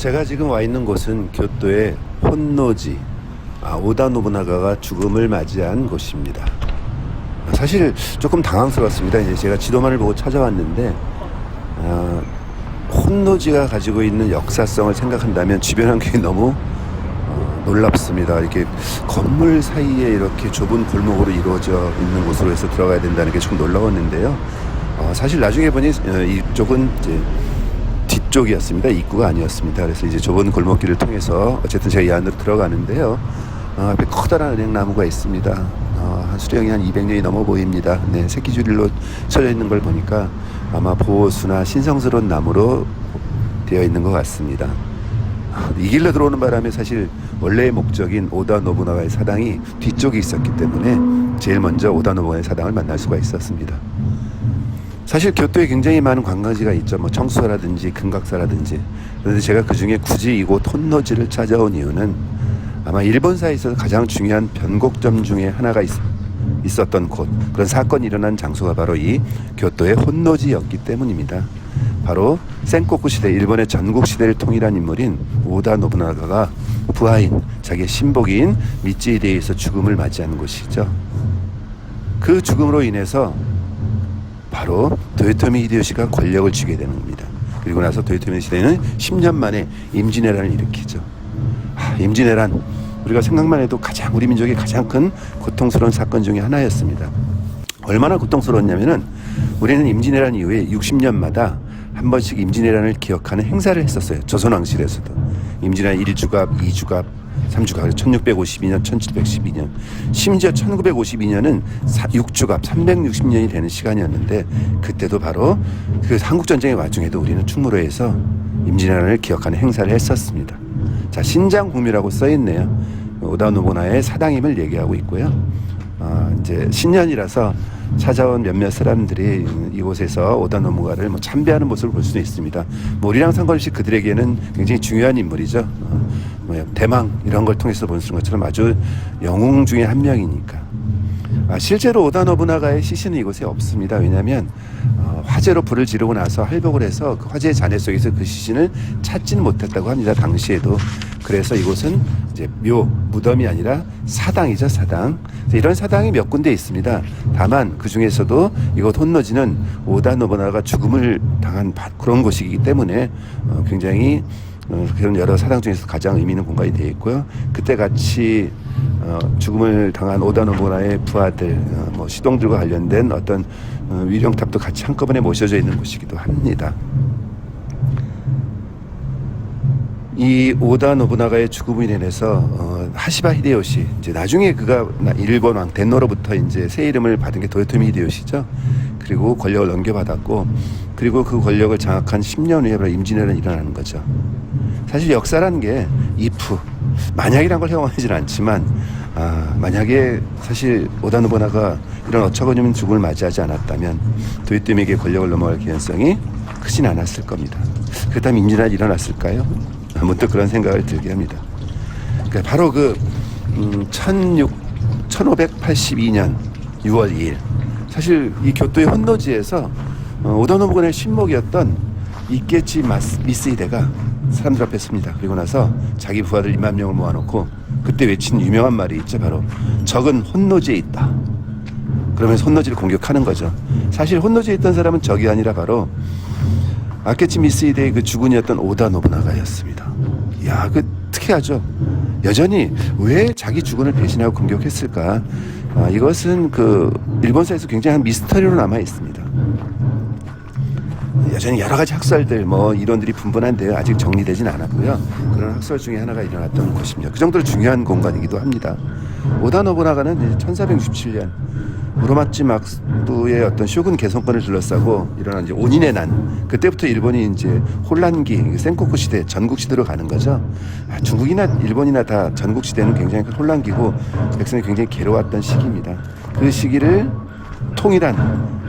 제가 지금 와 있는 곳은 교토의 혼노지, 오다 노부나가가 죽음을 맞이한 곳입니다. 사실 조금 당황스러웠습니다. 이제 제가 지도만을 보고 찾아왔는데 혼노지가 가지고 있는 역사성을 생각한다면 주변 환경이 너무 놀랍습니다. 이렇게 건물 사이에 이렇게 좁은 골목으로 이루어져 있는 곳으로 해서 들어가야 된다는 게 좀 놀라웠는데요. 사실 나중에 보니 이쪽은 이제 뒤쪽이었습니다. 입구가 아니었습니다. 그래서 이제 좁은 골목길을 통해서 어쨌든 제가 이 안으로 들어가는데요. 앞에 커다란 은행나무가 있습니다. 수령이 한 200년이 넘어 보입니다. 네, 새끼줄로 쳐져 있는 걸 보니까 아마 보호수나 신성스러운 나무로 되어 있는 것 같습니다. 이 길로 들어오는 바람에 사실 원래의 목적인 오다 노부나가의 사당이 뒤쪽에 있었기 때문에 제일 먼저 오다 노부나가의 사당을 만날 수가 있었습니다. 사실 교토에 굉장히 많은 관광지가 있죠. 뭐 청수사라든지 금각사라든지. 그런데 제가 그 중에 굳이 이곳 혼노지를 찾아온 이유는 아마 일본사에 있어서 가장 중요한 변곡점 중에 하나가 있었던 곳, 그런 사건이 일어난 장소가 바로 이 교토의 혼노지였기 때문입니다. 바로 센코쿠 시대, 일본의 전국 시대를 통일한 인물인 오다 노부나가가 부하인 자기의 신복인 미찌히데이에서 죽음을 맞이하는 곳이죠. 그 죽음으로 인해서 바로 도요토미 히데요시가 권력을 쥐게 되는 겁니다. 그리고 나서 도요토미 히데요시는 10년 만에 임진왜란을 일으키죠. 임진왜란, 우리가 생각만 해도 우리 민족의 가장 큰 고통스러운 사건 중에 하나였습니다. 얼마나 고통스러웠냐면은 우리는 임진왜란 이후에 60년마다 한 번씩 임진왜란을 기억하는 행사를 했었어요. 조선왕실에서도. 임진왜란 1주갑, 2주갑, 3주갑, 1652년, 1712년, 심지어 1952년은 6주갑, 360년이 되는 시간이었는데 그때도 바로 그 한국전쟁의 와중에도 우리는 충무로에서 임진왜란을 기억하는 행사를 했었습니다. 자, 신장국묘라고 써있네요. 오다 노부나의 사당임을 얘기하고 있고요. 이제 신년이라서 찾아온 몇몇 사람들이 이곳에서 오다 노부나가를 참배하는 모습을 볼 수도 있습니다. 우리랑 상관없이 그들에게는 굉장히 중요한 인물이죠. 대망 이런 걸 통해서 볼 수 있는 것처럼 아주 영웅 중에 한 명이니까. 실제로 오다 노부나가의 시신은 이곳에 없습니다. 왜냐하면 화재로 불을 지르고 나서 할복을 해서 그 화재의 잔해 속에서 그 시신을 찾지는 못했다고 합니다. 당시에도. 그래서 이곳은 이제 무덤이 아니라 사당이죠, 사당. 이런 사당이 몇 군데 있습니다. 다만 그 중에서도 이곳 혼노지는 오다 노부나가가 죽음을 당한 그런 곳이기 때문에 굉장히 그런 여러 사당 중에서 가장 의미 있는 공간이 되어 있고요. 그때 같이 죽음을 당한 오다 노부나의 부하들, 시동들과 관련된 어떤 위령탑도 같이 한꺼번에 모셔져 있는 곳이기도 합니다. 이 오다 노부나가의 죽음으로 인해서 하시바 히데요시, 이제 나중에 그가 일본 왕 덴노로부터 이제 새 이름을 받은 게 도요토미 히데요시죠. 그리고 권력을 넘겨받았고, 그리고 그 권력을 장악한 10년 후에 바로 임진왜란이 일어나는 거죠. 사실 역사란 게 if, 만약이란 걸 허용하지는 않지만 만약에 사실 오다 노부나가 이런 어처구니없는 죽음을 맞이하지 않았다면 도요토미에게 권력을 넘어갈 가능성이 크진 않았을 겁니다. 그렇다면 임진왜란이 일어났을까요? 문득 그런 생각을 들게 합니다. 그러니까 바로 1582년 6월 2일, 사실 이 교토의 혼노지에서 오다 노부나의 신복이었던 이케치 미쓰히데가 사람들 앞에 섭니다. 그리고 나서 자기 부하들 2만 명을 모아놓고 그때 외친 유명한 말이 있죠. 바로 적은 혼노지에 있다. 그러면서 혼노지를 공격하는 거죠. 사실 혼노지에 있던 사람은 적이 아니라 바로 아케치 미쓰히데의 그 주군이었던 오다 노부나가였습니다. 이야, 특이하죠. 여전히 왜 자기 주군을 배신하고 공격했을까? 이것은 일본사에서 굉장한 미스터리로 남아 있습니다. 여전히 여러 가지 학설들, 이론들이 분분한데요. 아직 정리되진 않았고요. 그런 학설 중에 하나가 일어났던 곳입니다. 그 정도로 중요한 공간이기도 합니다. 오다 노부나가는 1467년 무로마치 막부의 어떤 쇼군 개성권을 둘러싸고 일어난 이제 온인의 난, 그때부터 일본이 이제 혼란기, 센코쿠 시대, 전국 시대로 가는 거죠. 중국이나 일본이나 다 전국 시대는 굉장히 큰 혼란기고 백성이 굉장히 괴로웠던 시기입니다. 그 시기를 통일한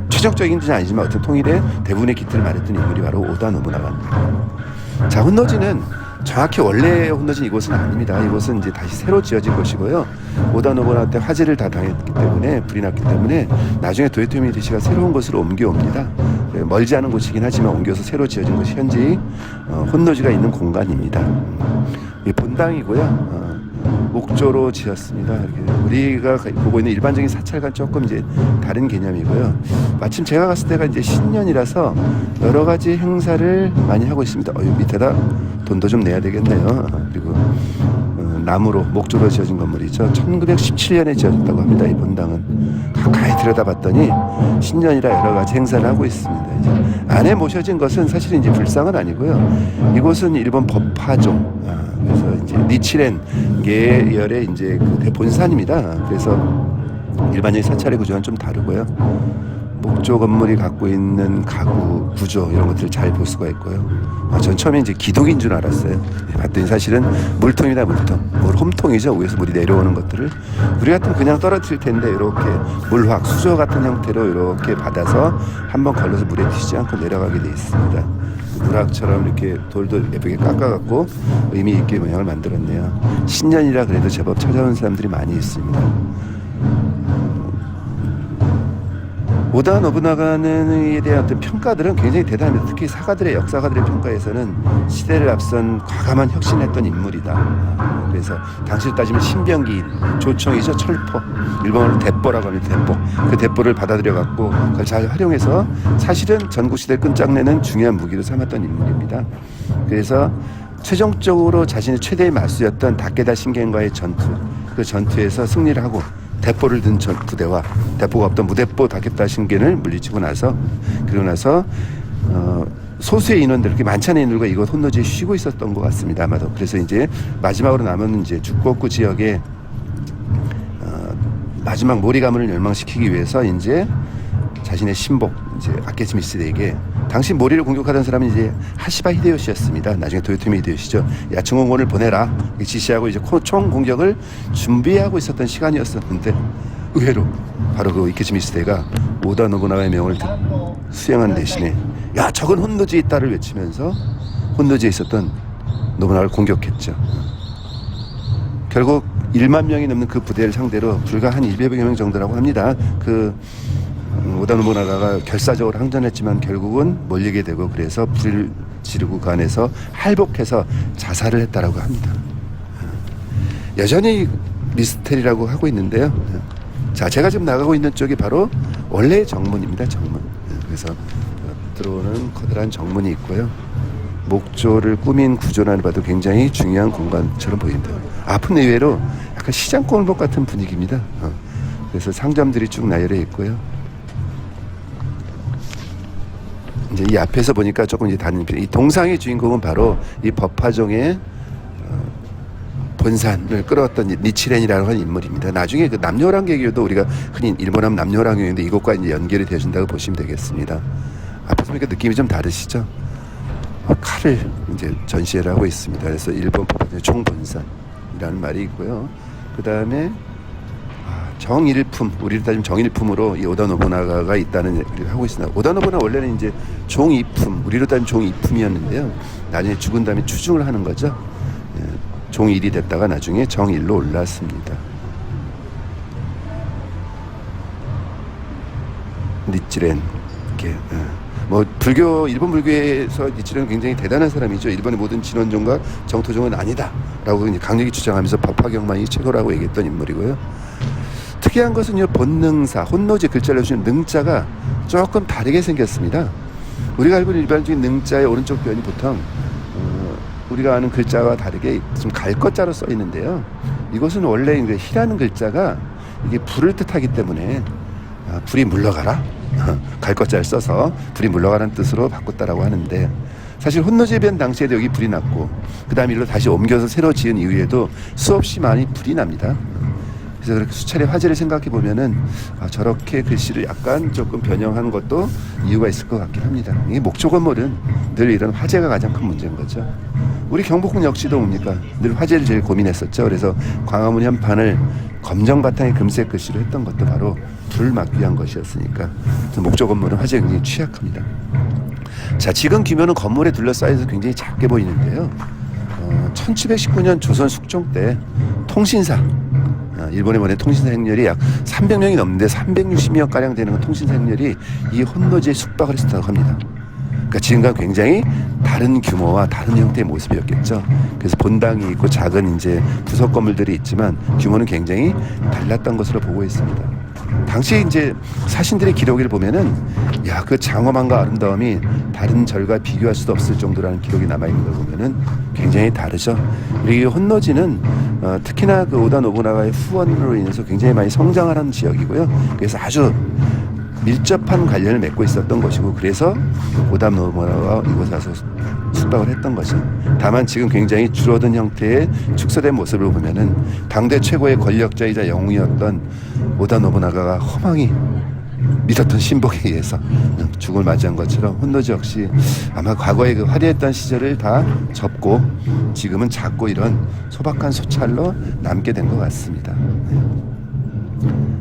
최종적인지는 아니지만 어떤 통일의 대부분의 기틀을 마련했던 인물이 바로 오다 노부나가입니다. 자, 혼노지는 정확히 원래 혼노진 이곳은 아닙니다. 이곳은 이제 다시 새로 지어진 것이고요. 오다 노부나가 때 화재를 다 당했기 때문에, 불이 났기 때문에 나중에 도요토미 히데요시가 새로운 곳으로 옮겨옵니다. 거예요. 멀지 않은 곳이긴 하지만 옮겨서 새로 지어진 것이 현재 혼노지가 있는 공간입니다. 이 본당이고요. 목조로 지었습니다. 이렇게 우리가 보고 있는 일반적인 사찰과는 조금 이제 다른 개념이고요. 마침 제가 갔을 때가 이제 신년이라서 여러 가지 행사를 많이 하고 있습니다. 밑에다 돈도 좀 내야 되겠네요. 그리고 나무로 목조로 지어진 건물이죠. 1917년에 지어졌다고 합니다. 이 본당은 가까이 들여다봤더니 신년이라 여러 가지 행사를 하고 있습니다. 이제 안에 모셔진 것은 사실은 이제 불상은 아니고요. 이곳은 일본 법화종, 그래서 이제 니치렌 계열의 이제 그 대본산입니다. 그래서 일반적인 사찰의 구조는 좀 다르고요. 목조 건물이 갖고 있는 가구 구조 이런 것들을 잘 볼 수가 있고요. 전 처음에 이제 기둥인 줄 알았어요. 봤더니 사실은 물통이다. 물 홈통이죠. 위에서 물이 내려오는 것들을 우리 같으면 그냥 떨어뜨릴 텐데 이렇게 물확 수조 같은 형태로 이렇게 받아서 한번 걸러서 물에 튀지 않고 내려가게 돼 있습니다. 물학처럼 이렇게 돌도 예쁘게 깎아갖고 의미 있게 모양을 만들었네요. 신년이라 그래도 제법 찾아온 사람들이 많이 있습니다. 오다 노부나가에 대한 어떤 평가들은 굉장히 대단합니다. 특히 사가들의 역사가들의 평가에서는 시대를 앞선 과감한 혁신했던 인물이다. 그래서 당시로 따지면 신병기 조총이죠. 철포, 일본어로 대포라고 합니다. 대포. 그 대포를 받아들여 갖고 그걸 잘 활용해서 사실은 전국시대를 끈짝내는 중요한 무기로 삼았던 인물입니다. 그래서 최종적으로 자신의 최대의 마수였던 다케다 신겐과의 전투, 그 전투에서 승리를 하고 대포를 든 전 부대와 대포가 없던 무대포 다케다 신겐을 물리치고 나서 그러고 나서 소수의 인원들, 그렇게 많지 않은 인원들과 이곳 혼노지에 쉬고 있었던 것 같습니다. 아마도. 그래서 이제 마지막으로 남은 이제 주코쿠 지역에 마지막 모리 가문을 멸망시키기 위해서 이제 자신의 신복 이제 아케치미스에게 당시 모리를 공격하던 사람은 이제 하시바 히데요시였습니다. 나중에 도요토미 히데요시죠. 야층공원을 보내라 지시하고 이제 총 공격을 준비하고 있었던 시간이었었는데 의외로 바로 그 이케치미스가 오다 노부나가의 명을 수행한 대신에 야 저건 혼노지에 있다를 외치면서 혼노지에 있었던 노부나가를 공격했죠. 결국 1만 명이 넘는 그 부대를 상대로 불과 한 100여 명 정도라고 합니다. 그 오다 노부나가가 결사적으로 항전했지만 결국은 몰리게 되고 그래서 불을 지르고 그 안에서 할복해서 자살을 했다라고 합니다. 여전히 미스테리라고 하고 있는데요. 자, 제가 지금 나가고 있는 쪽이 바로 원래의 정문입니다. 정문. 그래서 들어오는 커다란 정문이 있고요. 목조를 꾸민 구조라는 봐도 굉장히 중요한 공간처럼 보입니다. 앞은 의외로 약간 시장 골목 같은 분위기입니다. 그래서 상점들이 쭉 나열해 있고요. 이제 이 앞에서 보니까 조금 이제 다른 이 동상의 주인공은 바로 이 법화종의 본산을 끌어왔던 니치렌이라고 하는 인물입니다. 나중에 그 남녀랑개교도 우리가 흔히 일본하면 남녀랑개교인데 이것과 이제 연결이 되어준다고 보시면 되겠습니다. 앞에서 보니까 느낌이 좀 다르시죠? 칼을 이제 전시회를 하고 있습니다. 그래서 일본 법화종의 총본산이라는 말이 있고요. 그 다음에 정일품, 우리를 따지면 정일품으로 이 오다 노부나가가 있다는 얘기를 하고 있습니다. 오다 노부나가 원래는 이제 종이품, 우리로 따지면 종이품이었는데요. 나중에 죽은 다음에 추중을 하는 거죠. 종일이 됐다가 나중에 정일로 올랐습니다. 니치렌, 이렇게 뭐 불교, 일본 불교에서 니치렌은 굉장히 대단한 사람이죠. 일본의 모든 진원종과 정토종은 아니다라고 이제 강력히 주장하면서 법화경만이 최고라고 얘기했던 인물이고요. 특이한 것은요, 본능사, 혼노지 글자를 주신 능자가 조금 다르게 생겼습니다. 우리가 알고 있는 일반적인 능자의 오른쪽 변이 보통 우리가 아는 글자와 다르게 좀 갈것자로 써 있는데요. 이것은 원래 희라는 글자가 이게 불을 뜻하기 때문에 불이 물러가라, 갈것자를 써서 불이 물러가라는 뜻으로 바꿨다라고 하는데, 사실 혼노지에 변 당시에도 여기 불이 났고 그 다음 일로 다시 옮겨서 새로 지은 이후에도 수없이 많이 불이 납니다. 그래서 그렇게 수차례 화제를 생각해 보면은 저렇게 글씨를 약간 조금 변형한 것도 이유가 있을 것 같긴 합니다. 이 목조 건물은 늘 이런 화재가 가장 큰 문제인 거죠. 우리 경복궁 역시도 뭡니까? 늘 화재를 제일 고민했었죠. 그래서 광화문 현판을 검정 바탕에 금색 글씨로 했던 것도 바로 불을 막기 위한 것이었으니까. 목조 건물은 화재에 굉장히 취약합니다. 자, 지금 규모는 건물에 둘러싸여서 굉장히 작게 보이는데요. 1719년 조선 숙종 때 통신사 일본의 보낸 통신사 행렬이 약 300명이 넘는데 360명 가량 되는 통신사 행렬이 이 혼노지에 숙박을 했다고 합니다. 그러니까 지금과 굉장히 다른 규모와 다른 형태의 모습이었겠죠. 그래서 본당이 있고 작은 이제 부속 건물들이 있지만 규모는 굉장히 달랐던 것으로 보고 있습니다. 당시 이제 사신들의 기록을 보면은 야, 그 장엄함과 아름다움이 다른 절과 비교할 수도 없을 정도라는 기록이 남아 있는 걸 보면은 굉장히 다르죠. 그리고 이 혼노지는 특히나 그 오다 노부나가의 후원으로 인해서 굉장히 많이 성장하는 지역이고요. 그래서 아주 밀접한 관련을 맺고 있었던 것이고, 그래서 오다 노부나가가 이곳에 와서 숙박을 했던 거죠. 다만 지금 굉장히 줄어든 형태의 축소된 모습을 보면은 당대 최고의 권력자이자 영웅이었던 오다 노부나가가 허망히 믿었던 신복에 의해서 죽음을 맞이한 것처럼 혼노지 역시 아마 과거의 그 화려했던 시절을 다 접고 지금은 작고 이런 소박한 소찰로 남게 된 것 같습니다.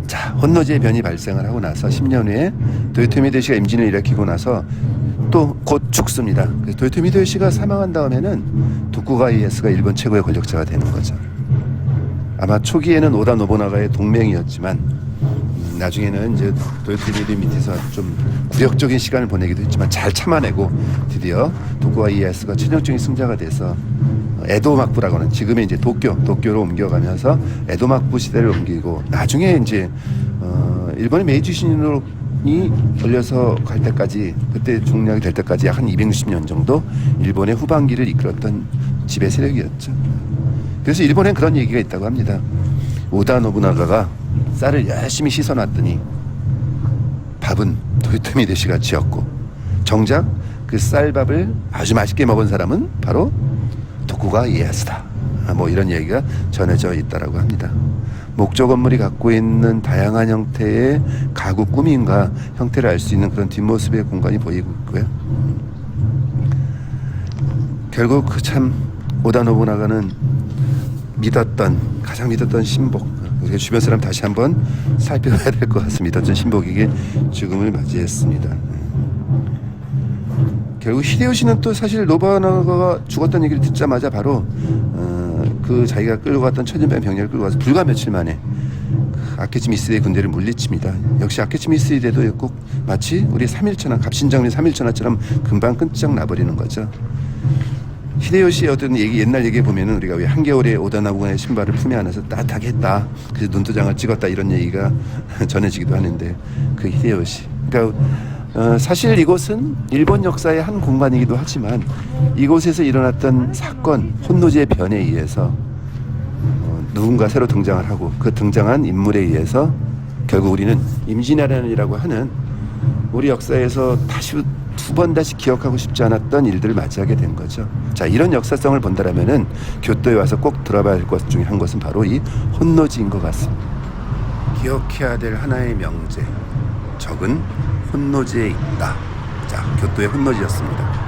자, 혼노지의 변이 발생을 하고 나서 10년 후에 도요토미 히데요시가 임진을 일으키고 나서 또 곧 죽습니다. 도요토미 히데요시가 사망한 다음에는 도쿠가와 이에야스가 일본 최고의 권력자가 되는 거죠. 아마 초기에는 오다 노부나가의 동맹이었지만 나중에는 이제 도요토미 히데요시 밑에서 좀 굴욕적인 시간을 보내기도 했지만 잘 참아내고 드디어 도쿠가와 이에야스가 최종적인 승자가 돼서 에도 막부라고 하는 지금의 이제 도쿄로 옮겨가면서 에도 막부 시대를 옮기고 나중에 이제 일본의 메이지 신론이 걸려서 갈 때까지 그때 종락이 될 때까지 약 한 260년 정도 일본의 후반기를 이끌었던 지배 세력이었죠. 그래서 일본엔 그런 얘기가 있다고 합니다. 오다 노부나가가 쌀을 열심히 씻어놨더니 밥은 도요토미 히데요시가 지었고 정작 그 쌀밥을 아주 맛있게 먹은 사람은 바로 도쿠가와 이에야스다. 뭐 이런 얘기가 전해져 있다라고 합니다. 목조 건물이 갖고 있는 다양한 형태의 가구 꾸밈과 형태를 알 수 있는 그런 뒷모습의 공간이 보이고 있고요. 결국 그 참 오다 노부나가는 가장 믿었던 신복, 우리 주변 사람 다시 한번 살펴봐야 될 것 같습니다. 믿었던 신복에게 죽음을 맞이했습니다. 결국 히데요시는 또 사실 노부나가가 죽었다는 얘기를 듣자마자 바로 그 자기가 끌고 갔던 1000명 병력을 끌고 가서 불과 며칠 만에 아케치 미쓰의 군대를 물리칩니다. 역시 아케치 미쓰대도 꼭 마치 우리 3.1천하 갑신장군 3.1천하처럼 금방 끈짝 나버리는 거죠. 히데요시의 어떤 옛날 얘기에 보면은 우리가 왜 한겨울에 오다 노부나가의 신발을 품에 안아서 따뜻하게 했다, 그래서 눈도장을 찍었다 이런 얘기가 전해지기도 하는데 그 히데요시, 그러니까 사실 이곳은 일본 역사의 한 공간이기도 하지만 이곳에서 일어났던 사건, 혼노지의 변에 의해서 누군가 새로 등장을 하고 그 등장한 인물에 의해서 결국 우리는 임진왜란이라고 하는 우리 역사에서 두 번 다시 기억하고 싶지 않았던 일들을 맞이하게 된 거죠. 자, 이런 역사성을 본다라면은 교토에 와서 꼭 들어봐야 할 것 중에 한 것은 바로 이 혼노지인 것 같습니다. 기억해야 될 하나의 명제, 적은 혼노지에 있다. 자, 교토의 혼노지였습니다.